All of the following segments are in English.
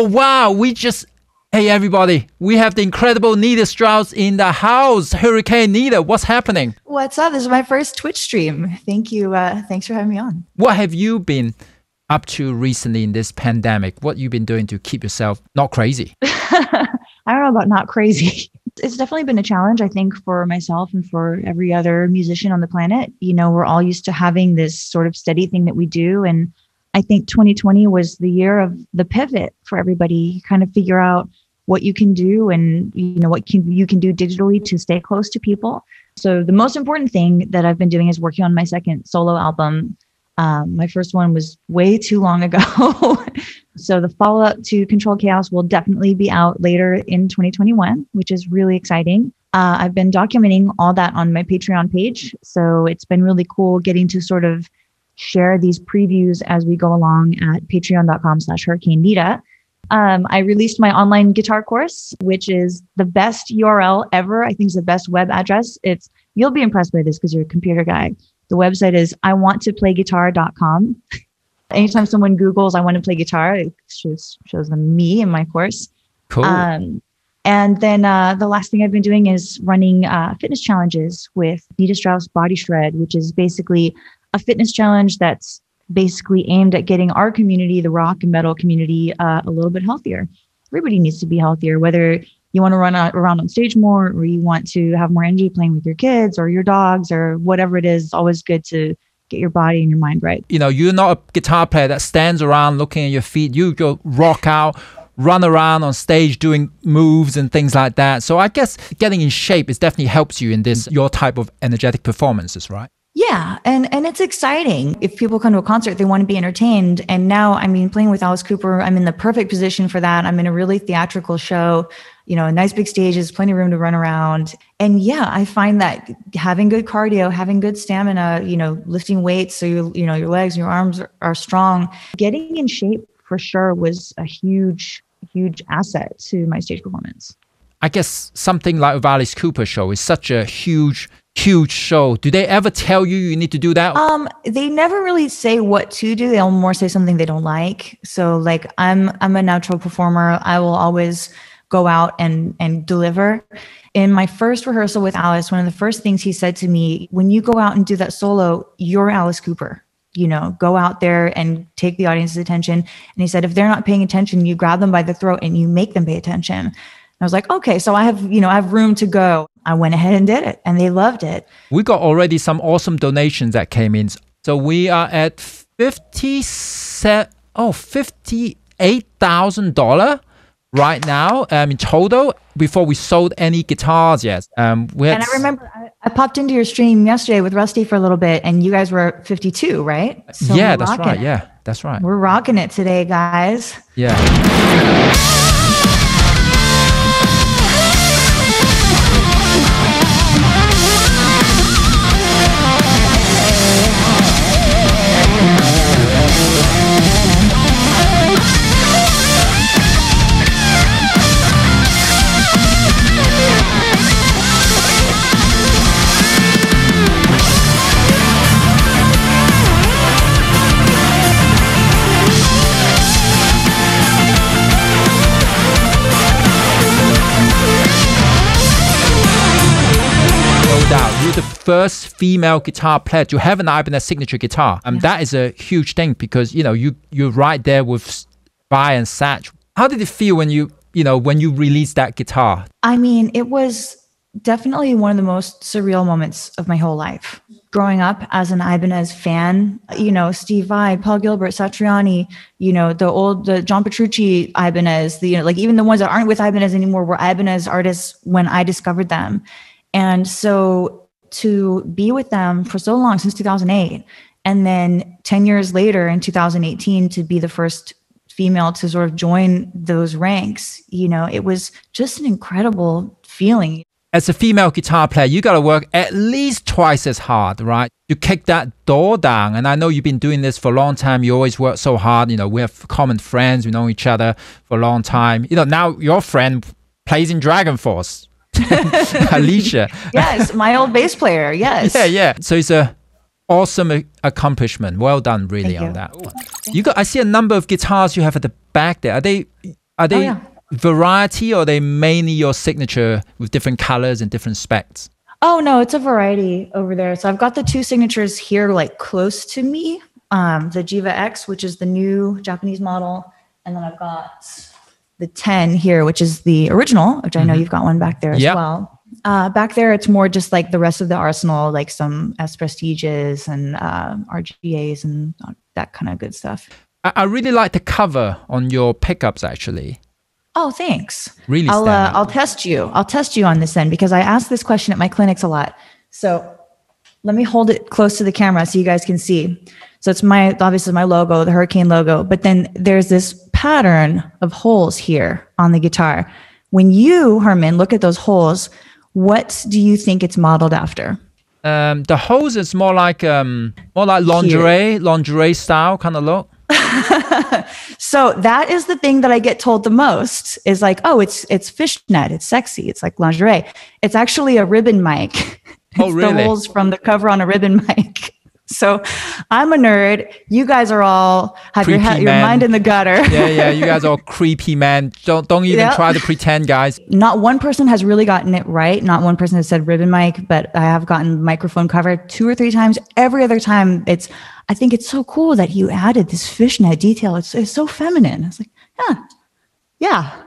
Oh, wow. Hey, everybody. We have the incredible Nita Strauss in the house. Hurricane Nita, what's happening? What's up? This is my first Twitch stream. Thank you. Thanks for having me on. What have you been up to recently in this pandemic? What you been doing to keep yourself not crazy? I don't know about not crazy. It's definitely been a challenge, I think, for myself and for every other musician on the planet. You know, we're all used to having this sort of steady thing that we do. And I think 2020 was the year of the pivot for everybody, kind of figure out what you can do and, you know, you can do digitally to stay close to people. So the most important thing that I've been doing is working on my second solo album. My first one was way too long ago. So the follow-up to Control Chaos will definitely be out later in 2021, which is really exciting. I've been documenting all that on my Patreon page. So it's been really cool getting to sort of share these previews as we go along at patreon.com/hurricanenita. I released my online guitar course, which is the best URL ever. I think it's the best web address. You'll be impressed by this because you're a computer guy. The website is iwanttoPlayGuitar.com. Anytime someone Googles, I want to play guitar, it shows them me and my course. Cool. And then the last thing I've been doing is running fitness challenges with Nita Strauss Body Shred, which is basically a fitness challenge that's basically aimed at getting our community, the rock and metal community, a little bit healthier. Everybody needs to be healthier, whether you want to run around on stage more or you want to have more energy playing with your kids or your dogs or whatever it is. It's always good to get your body and your mind right. You know, you're not a guitar player that stands around looking at your feet. You go rock out, run around on stage doing moves and things like that. So I guess getting in shape is definitely helps you in your type of energetic performances, right? Yeah. And it's exciting. If people come to a concert, they want to be entertained. And now, I mean, playing with Alice Cooper, I'm in the perfect position for that. I'm in a really theatrical show, you know, nice big stages, plenty of room to run around. And yeah, I find that having good cardio, having good stamina, you know, lifting weights so your legs and your arms are strong, getting in shape for sure was a huge asset to my stage performance. I guess something like a Alice Cooper show is such a huge show. Do they ever tell you need to do that? They never really say what to do. They'll more say something they don't like. So like I'm a natural performer. I will always go out and deliver. In my first rehearsal with Alice, one of the first things he said to me, when you go out and do that solo, you're Alice Cooper. You know, go out there and take the audience's attention. And he said, if they're not paying attention, you grab them by the throat and you make them pay attention. I was like, okay, so I have room to go. I went ahead and did it and they loved it. We got already some awesome donations that came in. So we are at $58,000 right now in total before we sold any guitars yet. And I remember I popped into your stream yesterday with Rusty for a little bit and you guys were at 52, right? So yeah, that's right. Yeah, that's right. We're rocking it today, guys. Yeah. You're the first female guitar player to have an Ibanez signature guitar. Yes. That is a huge thing because, you know, you're right there with Vi and Satch. How did it feel when you released that guitar? I mean, it was definitely one of the most surreal moments of my whole life. Growing up as an Ibanez fan, you know, Steve Vai, Paul Gilbert, Satriani, you know, the John Petrucci Ibanez, like even the ones that aren't with Ibanez anymore were Ibanez artists when I discovered them. And so to be with them for so long, since 2008, and then 10 years later in 2018, to be the first female to sort of join those ranks, you know, it was just an incredible feeling. As a female guitar player, you got to work at least twice as hard, right? To kick that door down. And I know you've been doing this for a long time. You always work so hard. You know, we have common friends. We know each other for a long time. You know, now your friend plays in DragonForce. Alicia. Yes, my old bass player. Yes. Yeah. So it's a awesome accomplishment. Well done, really, on that one. I see a number of guitars you have at the back there. Are they Are they variety, or are they mainly your signature with different colors and different specs? Oh, no, it's a variety over there. So I've got the 2 signatures here, like close to me. The Jiva X, which is the new Japanese model. And then I've got the 10 here, which is the original, which I know you've got one back there as well. Back there, it's more just like the rest of the arsenal, like some S Prestiges and RGAs and that kind of good stuff. I really like the cover on your pickups, actually. Oh, thanks. Really I'll test you. I'll test you on this end because I ask this question at my clinics a lot. So let me hold it close to the camera so you guys can see. So it's obviously my logo, the Hurricane logo, but then there's this pattern of holes here on the guitar. When you, Herman, look at those holes, what do you think it's modeled after? The holes is more like lingerie style kind of look. So that is the thing that I get told the most is like, oh, it's fishnet, it's sexy, it's like lingerie. It's actually a ribbon mic. Oh, really? The holes from the cover on a ribbon mic. So I'm a nerd. You guys are all have your mind in the gutter. Yeah. You guys are all creepy, man. Don't even try to pretend, guys. Not one person has really gotten it right. Not one person has said ribbon mic, but I have gotten microphone cover 2 or 3 times. Every other time, I think it's so cool that you added this fishnet detail. It's so feminine. It's like, yeah.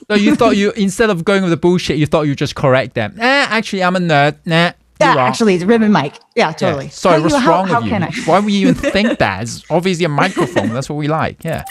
So you thought instead of going with the bullshit, you thought you just correct them. Actually, I'm a nerd. Nah. Yeah, actually, it's ribbon mic. Yeah, totally. Yeah. Sorry, what's wrong with you? Why would you even think that? It's obviously a microphone. That's what we like. Yeah.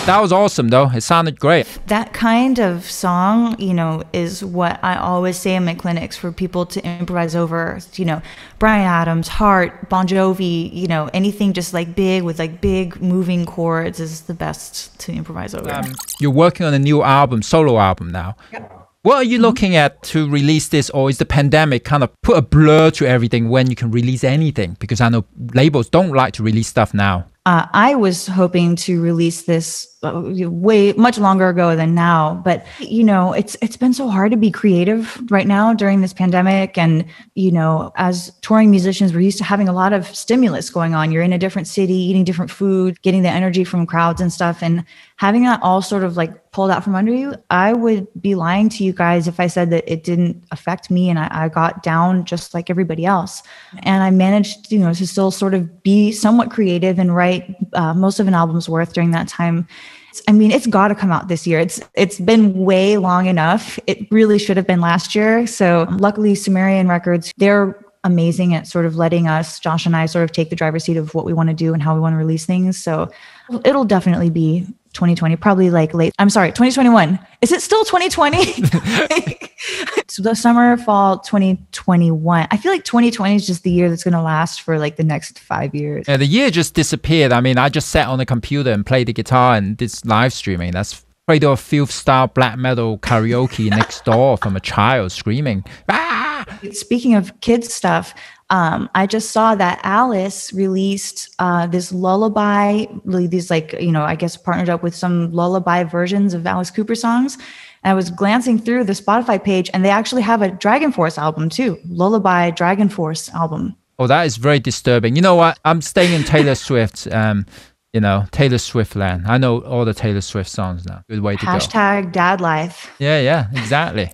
That was awesome, though. It sounded great. That kind of song, is what I always say in my clinics for people to improvise over. Bryan Adams, Heart, Bon Jovi, anything just like big with like big moving chords is the best to improvise over. You're working on a new solo album now. Yep. What are you looking at to release this, or is the pandemic kind of put a blur to everything when you can release anything? Because I know labels don't like to release stuff now. I was hoping to release this much longer ago than now, but it's been so hard to be creative right now during this pandemic. And as touring musicians, we're used to having a lot of stimulus going on. You're in a different city, eating different food, getting the energy from crowds and stuff, and having that all sort of like pulled out from under you. I would be lying to you guys if I said that it didn't affect me, and I got down just like everybody else. And I managed, to still sort of be somewhat creative and write most of an album's worth during that time. It's got to come out this year. It's been way long enough. It really should have been last year. So luckily, Sumerian Records, they're amazing at sort of letting us, Josh and I, sort of take the driver's seat of what we want to do and how we want to release things. So it'll definitely be 2020, probably like 2021. Is it still 2020? So the summer, fall 2021. I feel like 2020 is just the year that's going to last for like the next 5 years. Yeah, the year just disappeared. I just sat on the computer and played the guitar and did live streaming. That's Cradle of Filth style black metal karaoke next door from a child screaming. Ah! Speaking of kids stuff, I just saw that Alice released this lullaby, these I guess partnered up with some lullaby versions of Alice Cooper songs. And I was glancing through the Spotify page, and they actually have a DragonForce album too, lullaby DragonForce album. Oh, that is very disturbing. You know what? I'm staying in Taylor Swift, Taylor Swift land. I know all the Taylor Swift songs now. Good way to go. Hashtag dad life. Yeah, exactly.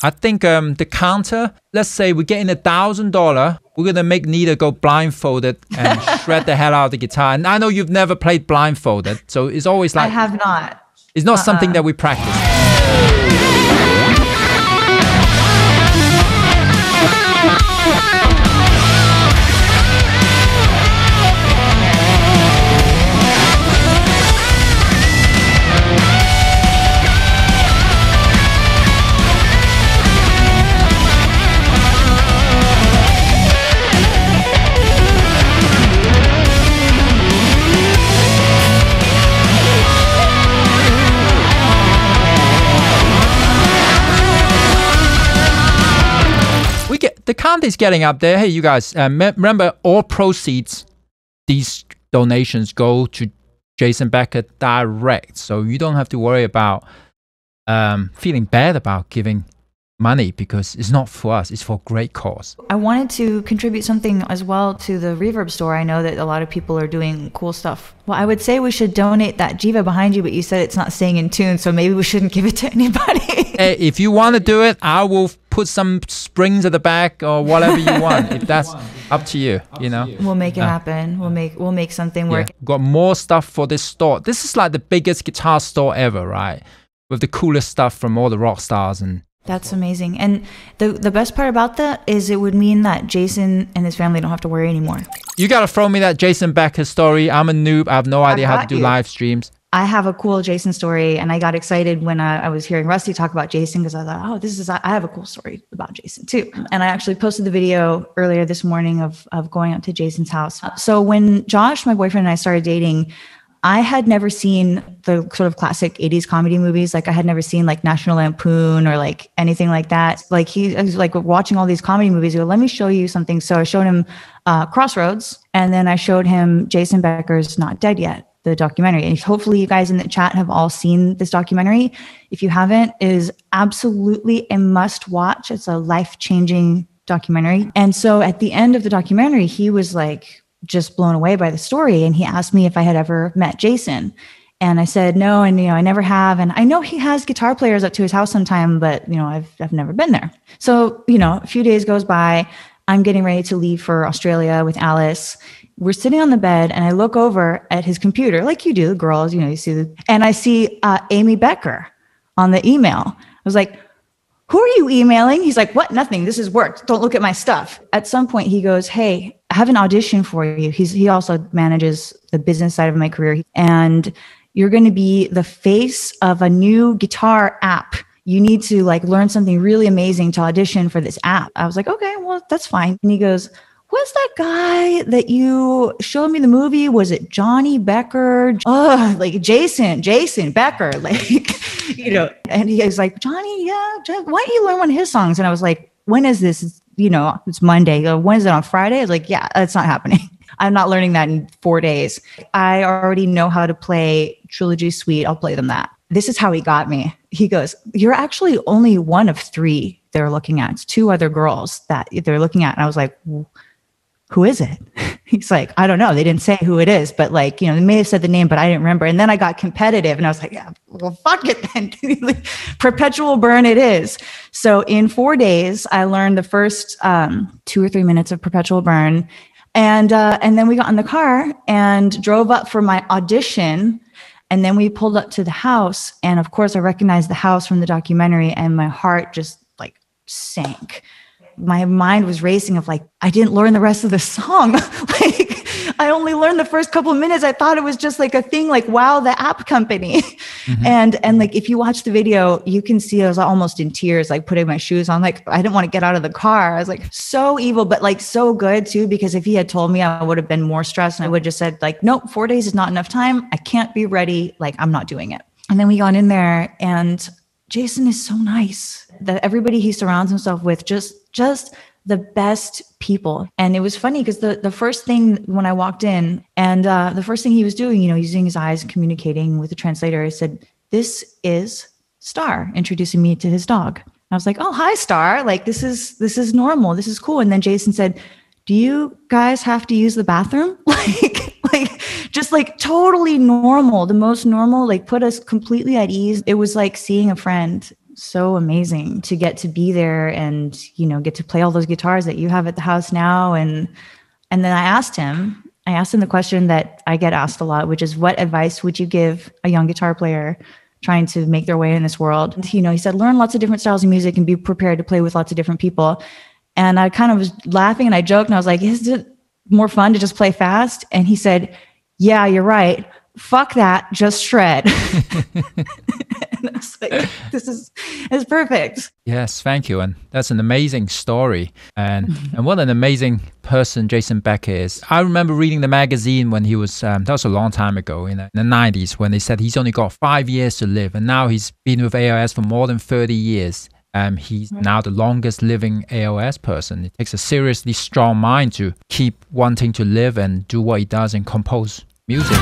I think the counter, let's say we're getting $1,000. We're going to make Nita go blindfolded and shred the hell out of the guitar. And I know you've never played blindfolded, so it's always like... I have not. It's not something that we practice. count is getting up there. Hey, you guys, remember all proceeds, these donations go to Jason Becker direct. So you don't have to worry about feeling bad about giving money, because it's not for us, it's for great cause. I wanted to contribute something as well to the Reverb store. I know that a lot of people are doing cool stuff. Well, I would say we should donate that Jiva behind you, but you said it's not staying in tune, so maybe we shouldn't give it to anybody. Hey, if you want to do it, I will put some springs at the back or whatever you want. If that's up to you, you know. We'll make it happen. We'll make something work. Got more stuff for this store. This is like the biggest guitar store ever, right? With the coolest stuff from all the rock stars. And that's amazing. And the best part about that is it would mean that Jason and his family don't have to worry anymore. You got to throw me that Jason Becker story. I'm a noob. I have no idea how to do live streams. I have a cool Jason story, and I got excited when I was hearing Rusty talk about Jason, because I thought, oh, I have a cool story about Jason too. And I actually posted the video earlier this morning of going up to Jason's house. So when Josh, my boyfriend, and I started dating, I had never seen the sort of classic 80s comedy movies. Like I had never seen like National Lampoon or like anything like that. Like I was like watching all these comedy movies. He goes, let me show you something. So I showed him Crossroads, and then I showed him Jason Becker's Not Dead Yet, the documentary. And hopefully you guys in the chat have all seen this documentary. If you haven't, it is absolutely a must watch. It's a life-changing documentary. And so at the end of the documentary, he was like just blown away by the story. And he asked me if I had ever met Jason. And I said, no, and I never have. And I know he has guitar players up to his house sometime, but I've never been there. So, a few days goes by. I'm getting ready to leave for Australia with Alice. We're sitting on the bed, and I look over at his computer, like you do, girls, you see, and I see Amy Becker on the email. I was like, who are you emailing? He's like, what? Nothing. This is work. Don't look at my stuff. At some point he goes, hey, I have an audition for you. He also manages the business side of my career. And you're going to be the face of a new guitar app. You need to learn something really amazing to audition for this app. I was like, okay, well, that's fine. And he goes, what's that guy that you showed me the movie? Was it Johnny Becker? Oh, Jason Becker, and he was like, Johnny, yeah, why don't you learn one of his songs? And I was like, when is this? It's Monday. When is it, on Friday? I was like, yeah, it's not happening. I'm not learning that in 4 days. I already know how to play Trilogy Suite. I'll play them that. This is how he got me. He goes, you're actually only one of 3 they're looking at. It's 2 other girls that they're looking at. And I was like, who is it? He's like, I don't know. They didn't say who it is, but they may have said the name, but I didn't remember. And then I got competitive and I was like, yeah, well, fuck it then. Perpetual burn it is. So in 4 days, I learned the first 2 or 3 minutes of Perpetual Burn. And then we got in the car and drove up for my audition. And then we pulled up to the house. And of course I recognized the house from the documentary, and my heart just sank. My mind was racing of I didn't learn the rest of the song. I only learned the first couple of minutes. I thought it was just a thing wow, the app company. Mm-hmm. And if you watch the video, you can see I was almost in tears, putting my shoes on. I didn't want to get out of the car. I was so evil, but so good too, because if he had told me, I would have been more stressed, and I would have just said nope, 4 days is not enough time. I can't be ready. I'm not doing it. And then we got in there, and Jason is so nice that everybody he surrounds himself with, just the best people. And it was funny because the first thing when I walked in, and the first thing he was doing, using his eyes, communicating with the translator, I said, this is Star, introducing me to his dog. I was like, oh, hi, Star. This is normal. This is cool. And then Jason said, do you guys have to use the bathroom? Just totally normal, the most normal, put us completely at ease. It was like seeing a friend. So amazing to get to be there and, get to play all those guitars that you have at the house now. And then I asked him the question that I get asked a lot, which is, what advice would you give a young guitar player trying to make their way in this world? And, he said, learn lots of different styles of music and be prepared to play with lots of different people. And I kind of was laughing and I joked and I was like, is it more fun to just play fast? And he said, yeah, you're right. Fuck that, just shred. And I was like, this is perfect. Yes, thank you. And that's an amazing story. And what an amazing person Jason Becker is. I remember reading the magazine when he was, that was a long time ago, in the 90s, when they said he's only got 5 years to live. And now he's been with ALS for more than 30 years. He's now the longest living ALS person. It takes a seriously strong mind to keep wanting to live and do what he does and compose music.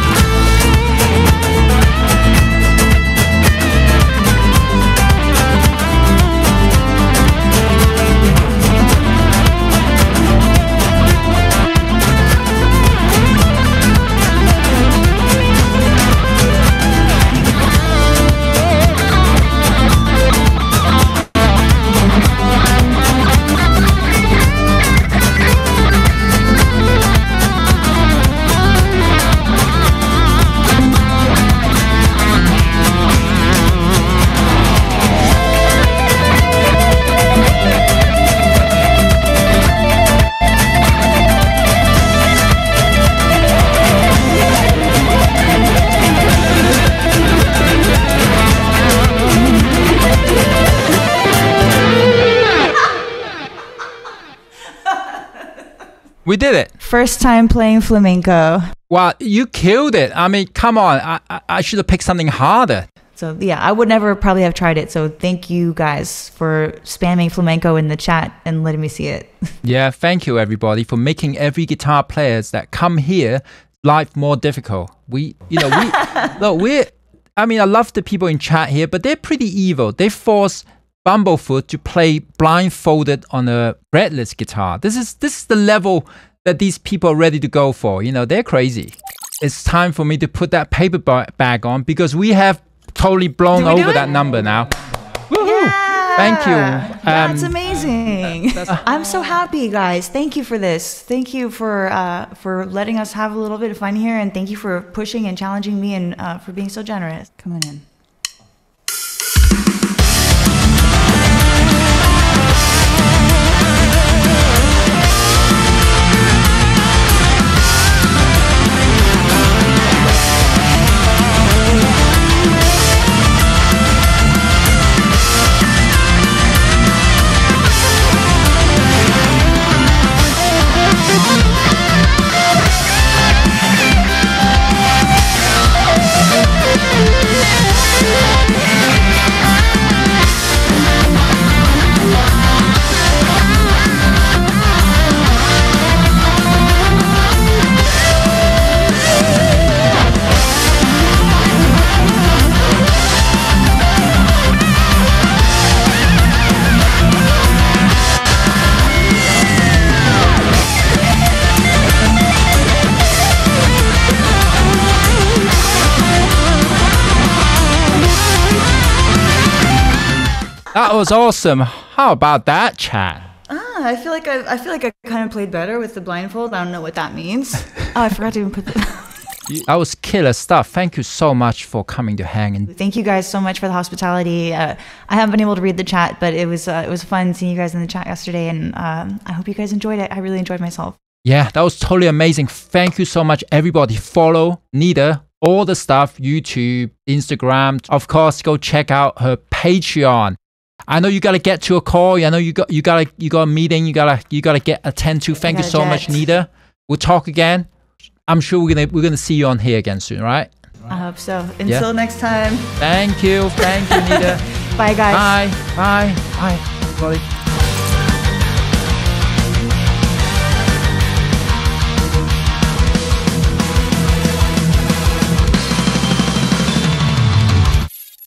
We did it. First time playing flamenco. Wow, you killed it. I mean, come on. I should have picked something harder. So yeah, I would never probably have tried it. So thank you guys for spamming flamenco in the chat and letting me see it. Yeah, thank you everybody for making every guitar players that come here life more difficult. I love the people in chat here, but they're pretty evil. They force Bumblefoot to play blindfolded on a fretless guitar. This is the level that these people are ready to go for. You know, they're crazy. It's time for me to put that paper bag on because we have totally blown over that number now. Woohoo! Yeah! Thank you. That's amazing. I'm so happy, guys. Thank you for this. Thank you for letting us have a little bit of fun here, and thank you for pushing and challenging me and for being so generous. Coming in. That was awesome. How about that, chat? I feel like I kind of played better with the blindfold. I don't know what that means. Oh, I forgot to even put That was killer stuff. Thank you so much for coming to hang. And thank you guys so much for the hospitality. I haven't been able to read the chat, but it was fun seeing you guys in the chat yesterday, and I hope you guys enjoyed it. I really enjoyed myself. Yeah, that was totally amazing. Thank you so much, everybody. Follow Nita, all the stuff, YouTube, Instagram. Of course, go check out her Patreon. I know you gotta get to a call. I know you got a meeting. You gotta attend to. Thank you so much, Nita. We'll talk again. I'm sure we're gonna see you on here again soon, right? I hope so. Until next time. Thank you, Nita. Bye, guys. Bye, everybody.